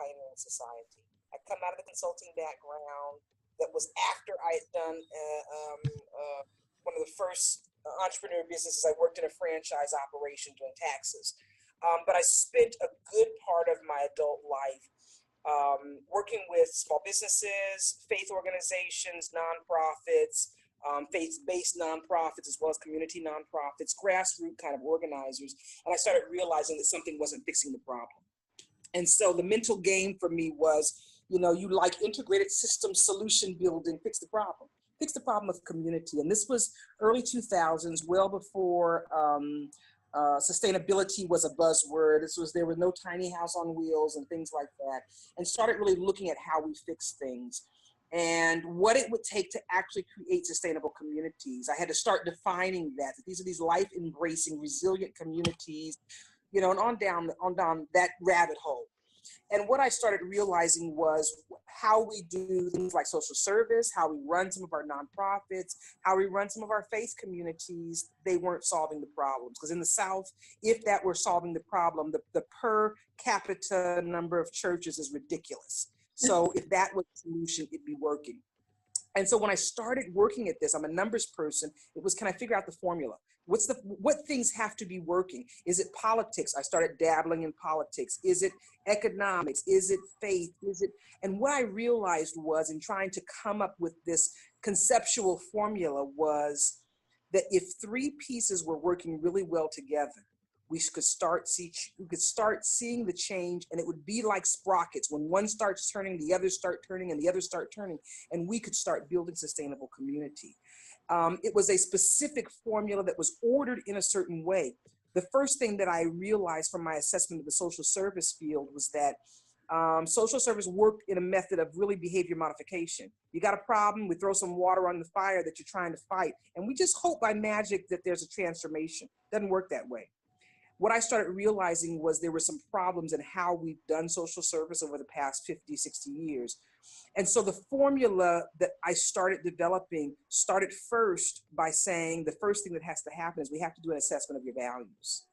pioneering society. I come out of the consulting background. That was after I had done one of the first entrepreneur businesses. I worked in a franchise operation doing taxes. But I spent a good part of my adult life working with small businesses, faith organizations, nonprofits, faith-based nonprofits, as well as community nonprofits, grassroots kind of organizers. And I started realizing that something wasn't fixing the problem. And so the mental game for me was, you like integrated system solution building, fix the problem of community. And this was early 2000s, well before sustainability was a buzzword. There was no tiny house on wheels and things like that, and started really looking at how we fix things and what it would take to actually create sustainable communities. I had to start defining that these are these life embracing, resilient communities, and on down that rabbit hole. And what I started realizing was how we do things like social service, how we run some of our nonprofits, how we run some of our faith communities, they weren't solving the problems. Because in the South, if that were solving the problem, the per capita number of churches is ridiculous. So if that was the solution, it'd be working. And so when I started working at this, I'm a numbers person, it was, can I figure out the formula? What things have to be working? Is it politics? I started dabbling in politics. Is it economics? Is it faith? And what I realized was, in trying to come up with this conceptual formula, was that if three pieces were working really well together, we could start seeing the change, and it would be like sprockets. When one starts turning, the others start turning, and the others start turning, and we could start building sustainable community. It was a specific formula that was ordered in a certain way. The first thing that I realized from my assessment of the social service field was that social service worked in a method of really behavior modification. You got a problem, we throw some water on the fire that you're trying to fight, and we just hope by magic that there's a transformation. Doesn't work that way. What I started realizing was there were some problems in how we've done social service over the past 50, 60 years. And so the formula that I started developing started first by saying the first thing that has to happen is we have to do an assessment of your values.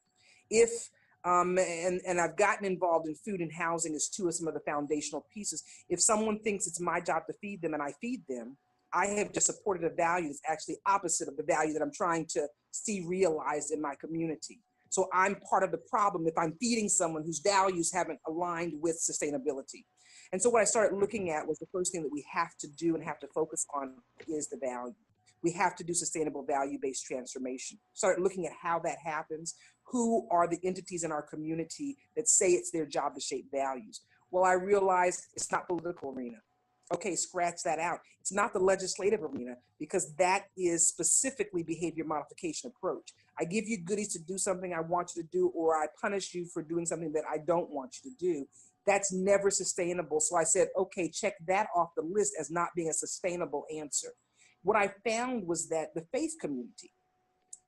And I've gotten involved in food and housing as two of some of the foundational pieces. If someone thinks it's my job to feed them and I feed them, I have just supported a value that's actually opposite of the value that I'm trying to see realized in my community. So I'm part of the problem if I'm feeding someone whose values haven't aligned with sustainability. And so what I started looking at was the first thing that we have to do and have to focus on is the value. We have to do sustainable value-based transformation. Started looking at how that happens. Who are the entities in our community that say it's their job to shape values? Well, I realized it's not political arena. Okay, scratch that out. It's not the legislative arena, because that is specifically behavior modification approach. I give you goodies to do something I want you to do, or I punish you for doing something that I don't want you to do. That's never sustainable. So I said, okay, check that off the list as not being a sustainable answer. What I found was that the faith community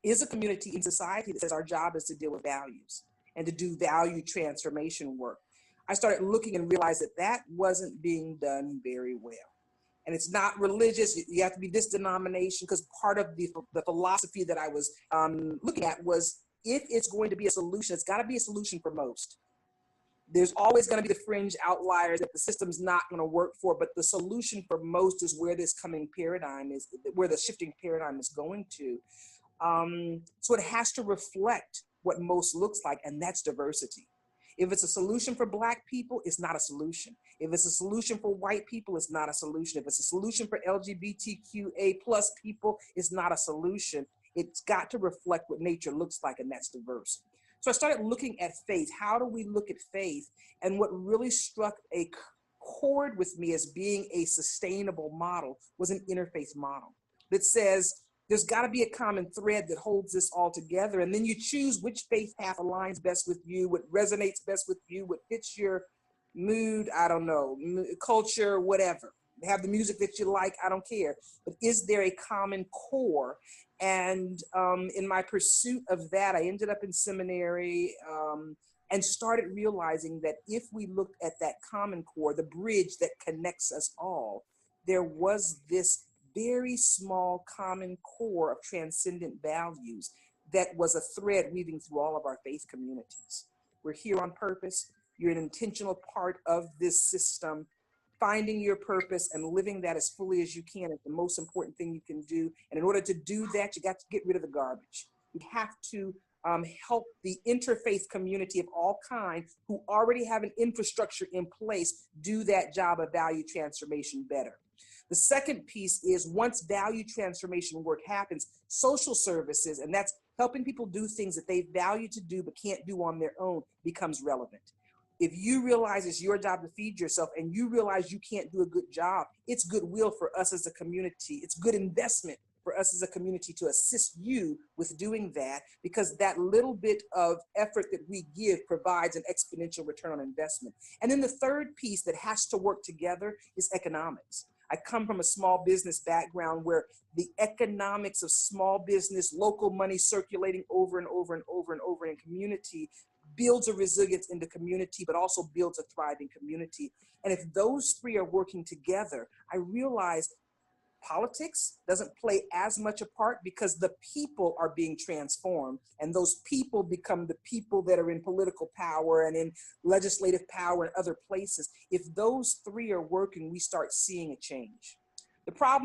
is a community in society that says our job is to deal with values and to do value transformation work. I started looking and realized that that wasn't being done very well. And it's not religious. You have to be this denomination, because part of the philosophy that I was looking at was, if it's going to be a solution, it's got to be a solution for most. There's always going to be the fringe outliers that the system's not going to work for, but the solution for most is where this coming paradigm is, where the shifting paradigm is going to. So it has to reflect what most looks like, and that's diversity. If it's a solution for Black people, it's not a solution. If it's a solution for white people, it's not a solution. If it's a solution for LGBTQA plus people, it's not a solution. It's got to reflect what nature looks like, and that's diverse. So I started looking at faith. How do we look at faith? And what really struck a chord with me as being a sustainable model was an interfaith model that says, there's got to be a common thread that holds this all together. And then you choose which faith path aligns best with you, what resonates best with you, what fits your mood, I don't know, culture, whatever. Have the music that you like, I don't care. But is there a common core? And in my pursuit of that, I ended up in seminary and started realizing that if we looked at that common core, the bridge that connects us all, there was this very small common core of transcendent values that was a thread weaving through all of our faith communities. We're here on purpose. You're an intentional part of this system. Finding your purpose and living that as fully as you can is the most important thing you can do. And in order to do that, you got to get rid of the garbage. You have to help the interfaith community of all kinds who already have an infrastructure in place do that job of value transformation better. The second piece is, once value transformation work happens, social services, and that's helping people do things that they value to do but can't do on their own, becomes relevant. If you realize it's your job to feed yourself and you realize you can't do a good job, it's goodwill for us as a community. It's good investment for us as a community to assist you with doing that, because that little bit of effort that we give provides an exponential return on investment. And then the third piece that has to work together is economics. I come from a small business background where the economics of small business, local money circulating over and over and over and over in community builds a resilience in the community, but also builds a thriving community. And if those three are working together, I realize politics doesn't play as much a part, because the people are being transformed, and those people become the people that are in political power and in legislative power and other places. If those three are working, we start seeing a change. The problem